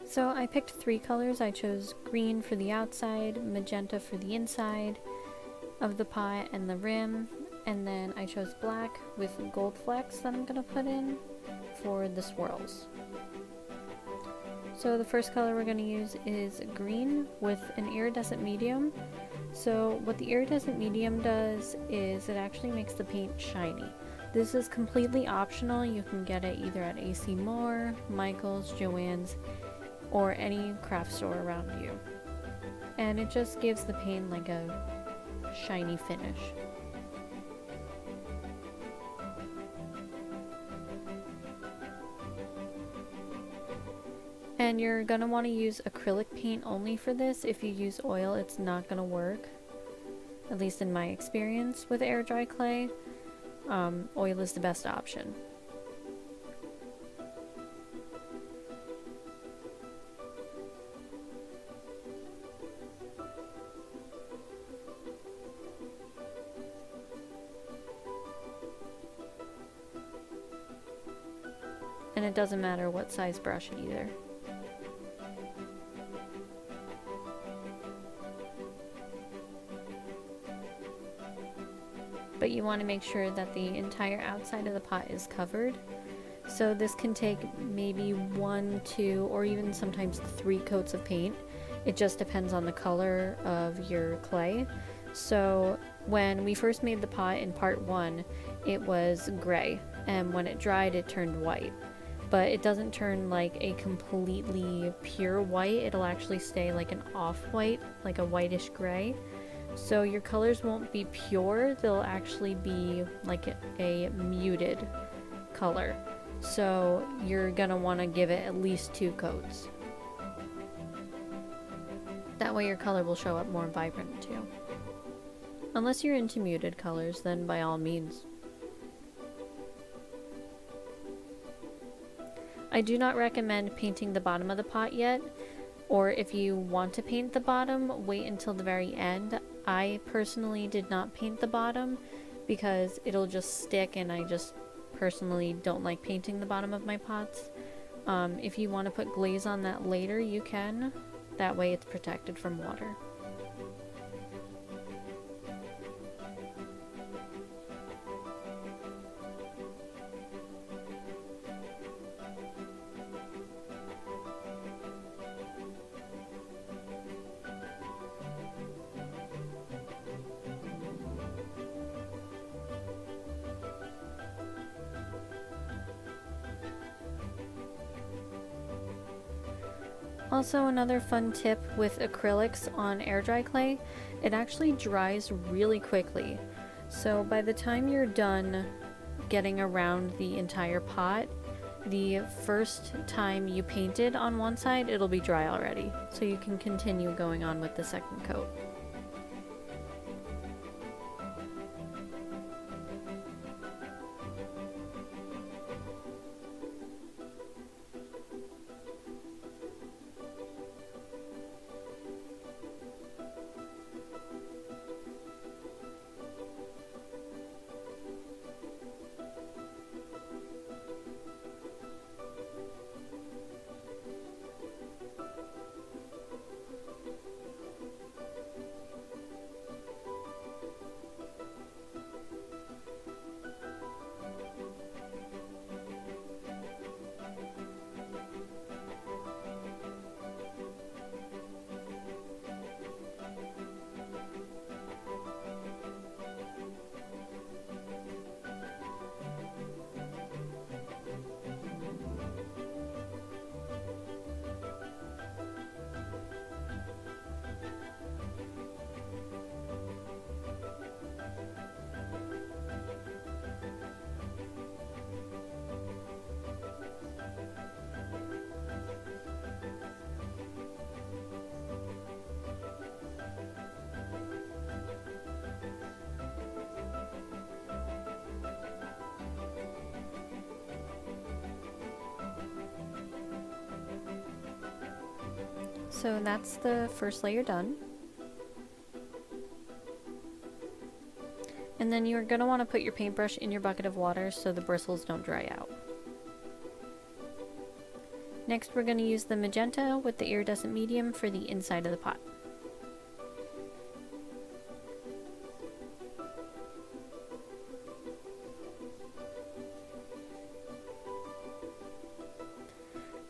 So I picked 3 colors. I chose green for the outside, magenta for the inside of the pot and the rim, and then I chose black with gold flecks that I'm going to put in for the swirls. So the first color we're going to use is green with an iridescent medium. So what the iridescent medium does is it actually makes the paint shiny. This is completely optional. You can get it either at AC Moore, Michael's, Joann's, or any craft store around you. And it just gives the paint like a shiny finish. And you're going to want to use acrylic paint only for this. If you use oil, it's not going to work. At least in my experience with air dry clay, oil is the best option. And it doesn't matter what size brush either. But you want to make sure that the entire outside of the pot is covered. So this can take maybe 1, 2, or even sometimes 3 coats of paint. It just depends on the color of your clay. So when we first made the pot in part 1, it was gray, and when it dried it turned white. But it doesn't turn like a completely pure white. It'll actually stay like an off-white, like a whitish gray. So your colors won't be pure, they'll actually be like a muted color. So you're gonna want to give it at least 2 coats. That way your color will show up more vibrant too. Unless you're into muted colors, then by all means. I do not recommend painting the bottom of the pot yet, or if you want to paint the bottom, wait until the very end. I personally did not paint the bottom because it'll just stick, and I just personally don't like painting the bottom of my pots. If you want to put glaze on that later, you can. That way it's protected from water. Also, another fun tip with acrylics on air dry clay, it actually dries really quickly. So by the time you're done getting around the entire pot, the first time you painted on one side, it'll be dry already. So you can continue going on with the second coat. So that's the first layer done. And then you're going to want to put your paintbrush in your bucket of water so the bristles don't dry out. Next we're going to use the magenta with the iridescent medium for the inside of the pot.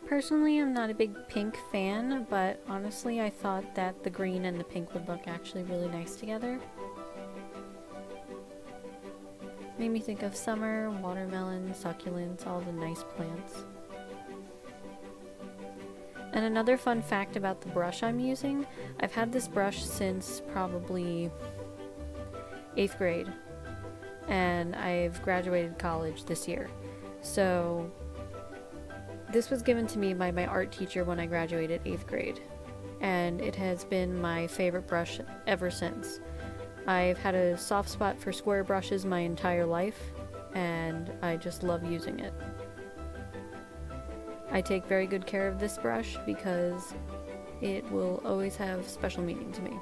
Personally, I'm not a big pink fan, but honestly I thought that the green and the pink would look actually really nice together. Made me think of summer, watermelon, succulents, all the nice plants. And another fun fact about the brush I'm using, I've had this brush since probably 8th grade, and I've graduated college this year. So this was given to me by my art teacher when I graduated 8th grade, and it has been my favorite brush ever since. I've had a soft spot for square brushes my entire life, and I just love using it. I take very good care of this brush because it will always have special meaning to me.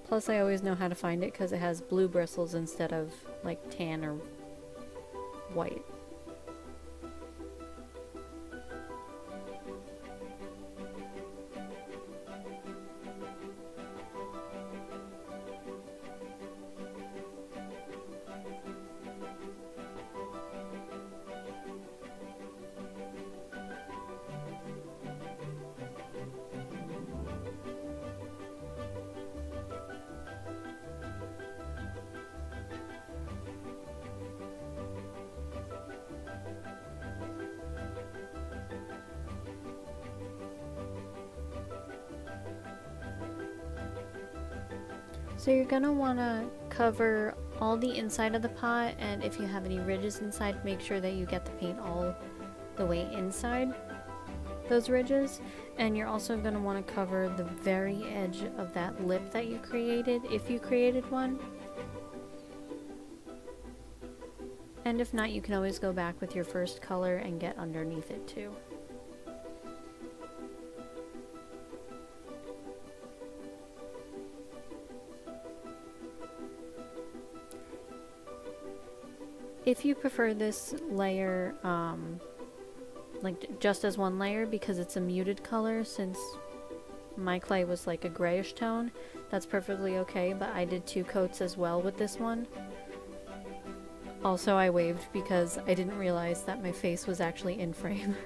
Plus I always know how to find it because it has blue bristles instead of like tan or white. So you're going to want to cover all the inside of the pot, and if you have any ridges inside, make sure that you get the paint all the way inside those ridges. And you're also going to want to cover the very edge of that lip that you created, if you created one. And if not, you can always go back with your first color and get underneath it too. If you prefer this layer like just as one layer because it's a muted color, since my clay was like a grayish tone, that's perfectly okay, but I did 2 coats as well with this one. Also, I waved because I didn't realize that my face was actually in frame.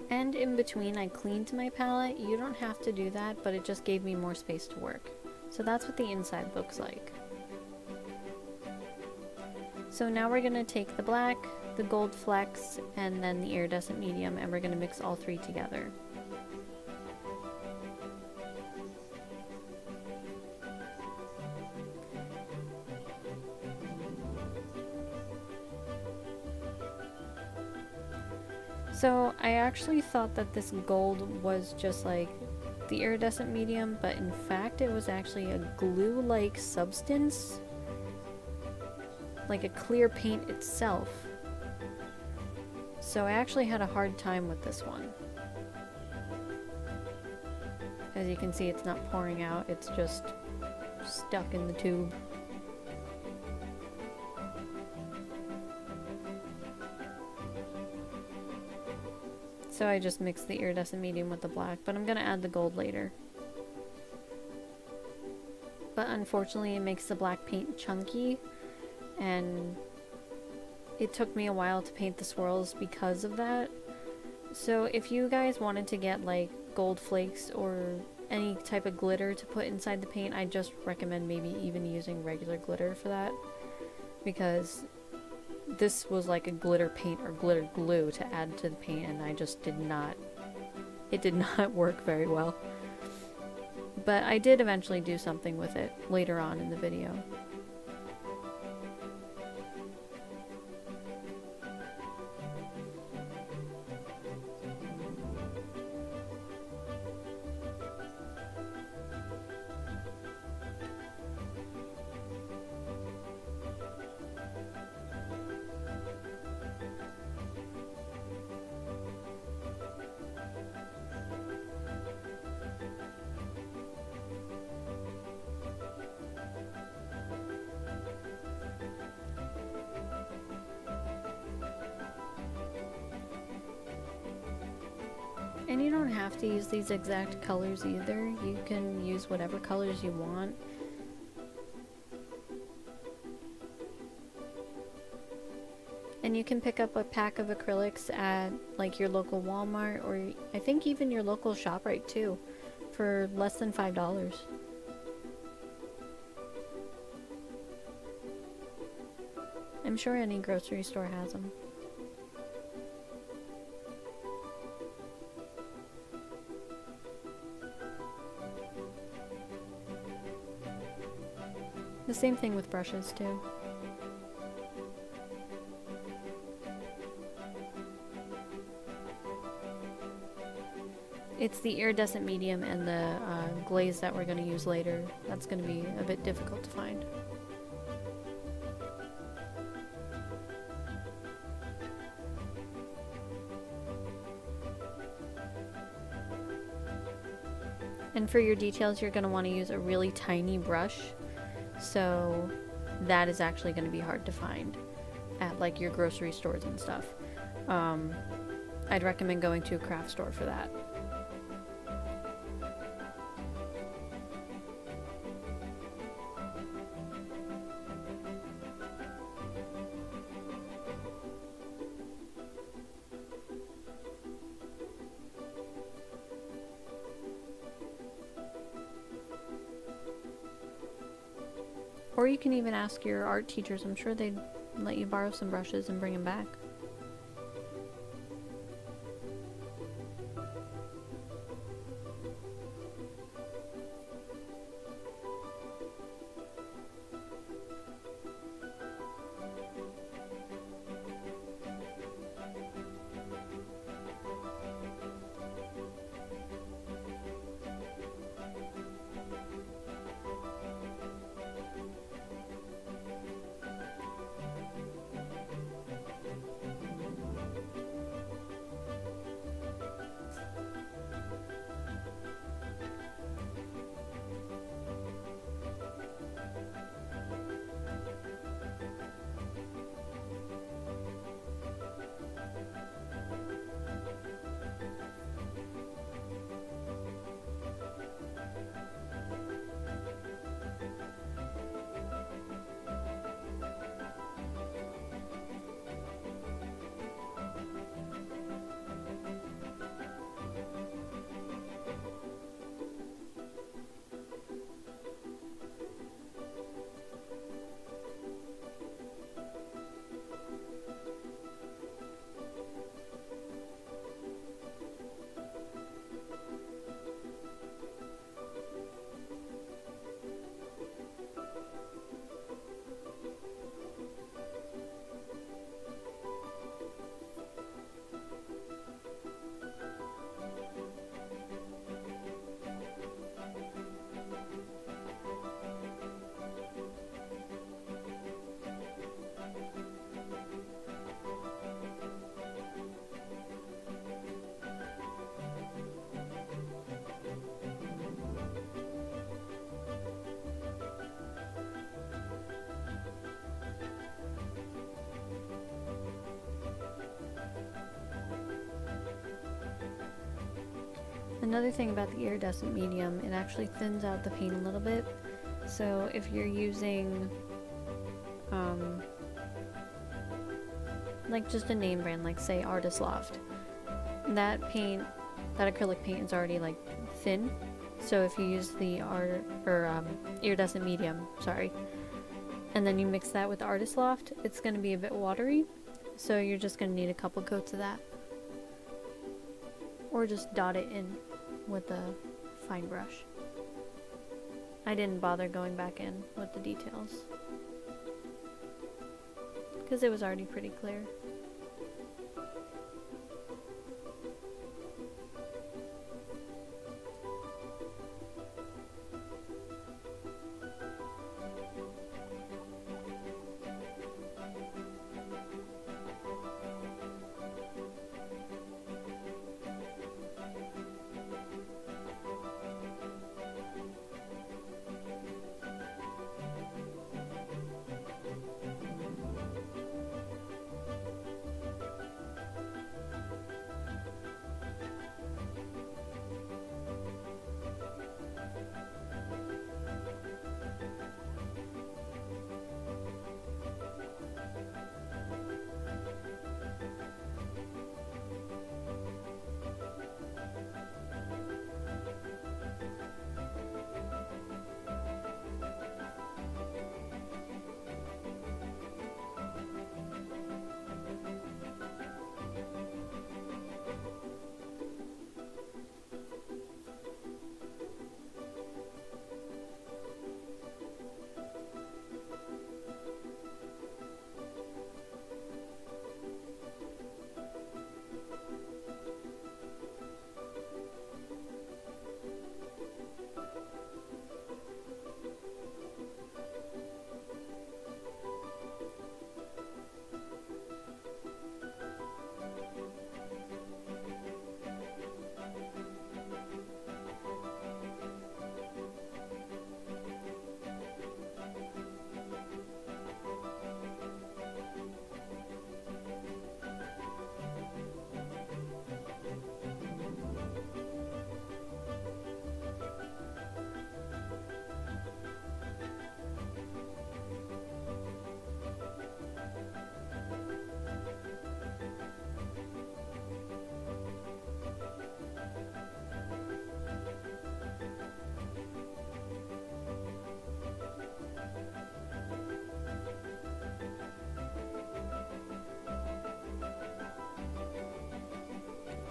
And in between I cleaned my palette. You don't have to do that, but it just gave me more space to work. So that's what the inside looks like. So now we're going to take the black, the gold flecks, and then the iridescent medium, and we're going to mix all 3 together. So I actually thought that this gold was just like the iridescent medium, but in fact it was actually a glue-like substance. like a clear paint itself. So I actually had a hard time with this one. As you can see, it's not pouring out, it's just stuck in the tube. So I just mixed the iridescent medium with the black, but I'm gonna add the gold later. But unfortunately it makes the black paint chunky, and it took me a while to paint the swirls because of that. So if you guys wanted to get like gold flakes or any type of glitter to put inside the paint, I just recommend maybe even using regular glitter for that, because this was like a glitter paint or glitter glue to add to the paint, and I just did not work very well. But I did eventually do something with it later on in the video. And you don't have to use these exact colors either. You can use whatever colors you want. And you can pick up a pack of acrylics at like your local Walmart, or I think even your local ShopRite too, for less than $5. I'm sure any grocery store has them. The same thing with brushes too. It's the iridescent medium and the glaze that we're going to use later. That's going to be a bit difficult to find. And for your details, you're going to want to use a really tiny brush. So that is actually going to be hard to find at like your grocery stores and stuff. I'd recommend going to a craft store for that. Or you can even ask your art teachers. I'm sure they'd let you borrow some brushes and bring them back. Another thing about the iridescent medium, it actually thins out the paint a little bit. So if you're using like just a name brand, like say Artist Loft, that acrylic paint is already like thin. So if you use the iridescent medium, and then you mix that with Artist Loft, it's going to be a bit watery. So you're just going to need a couple coats of that. Or just dot it in with a fine brush. I didn't bother going back in with the details, because it was already pretty clear.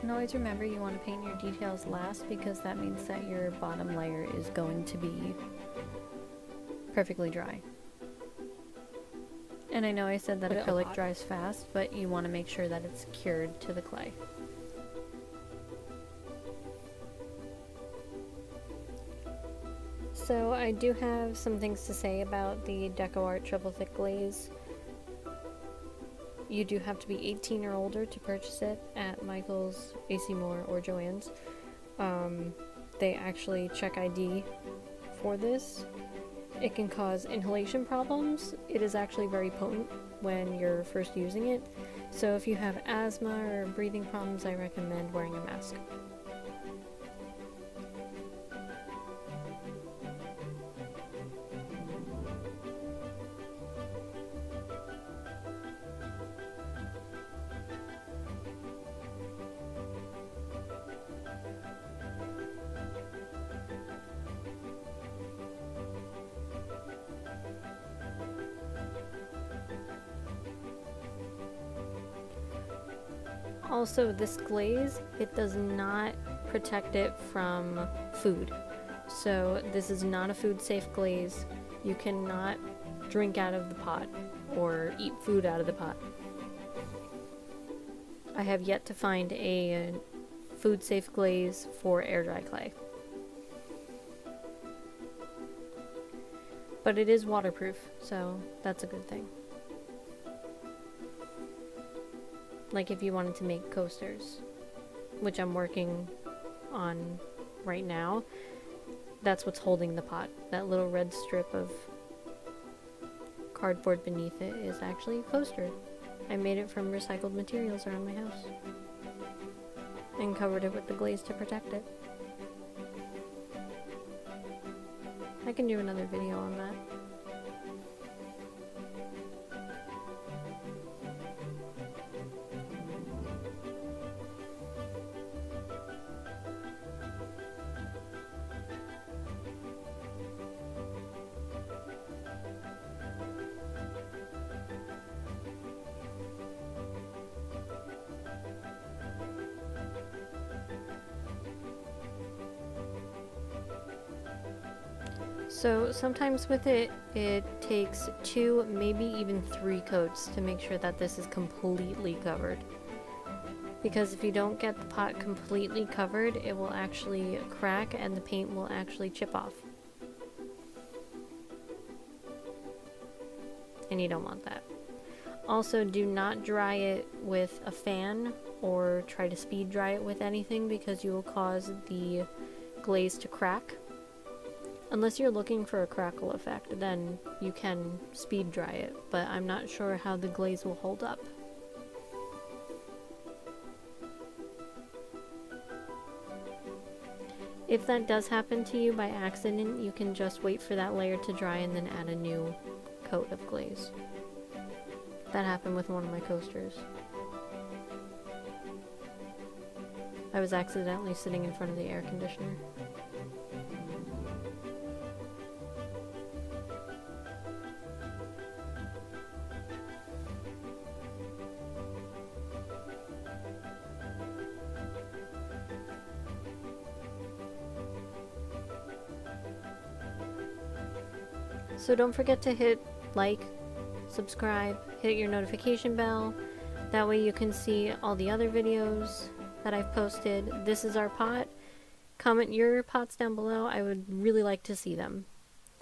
And always remember, you want to paint your details last, because that means that your bottom layer is going to be perfectly dry. And I know I said that acrylic dries fast, but you want to make sure that it's cured to the clay. So I do have some things to say about the DecoArt Triple Thick Glaze. You do have to be 18 or older to purchase it at Michael's, AC Moore, or Joann's. They actually check ID for this. It can cause inhalation problems. It is actually very potent when you're first using it. So if you have asthma or breathing problems, I recommend wearing a mask. Also, this glaze, it does not protect it from food. So this is not a food safe glaze. You cannot drink out of the pot or eat food out of the pot. I have yet to find a food safe glaze for air dry clay. But it is waterproof, so that's a good thing. Like if you wanted to make coasters, which I'm working on right now, that's what's holding the pot. That little red strip of cardboard beneath it is actually a coaster. I made it from recycled materials around my house and covered it with the glaze to protect it. I can do another video on that. So sometimes with it, it takes 2, maybe even 3 coats to make sure that this is completely covered. Because if you don't get the pot completely covered, it will actually crack and the paint will actually chip off. And you don't want that. Also, do not dry it with a fan or try to speed dry it with anything, because you will cause the glaze to crack. Unless you're looking for a crackle effect, then you can speed dry it, but I'm not sure how the glaze will hold up. If that does happen to you by accident, you can just wait for that layer to dry and then add a new coat of glaze. That happened with one of my coasters. I was accidentally sitting in front of the air conditioner. So don't forget to hit like, subscribe, hit your notification bell. That way you can see all the other videos that I've posted. This is our pot. Comment your pots down below. I would really like to see them.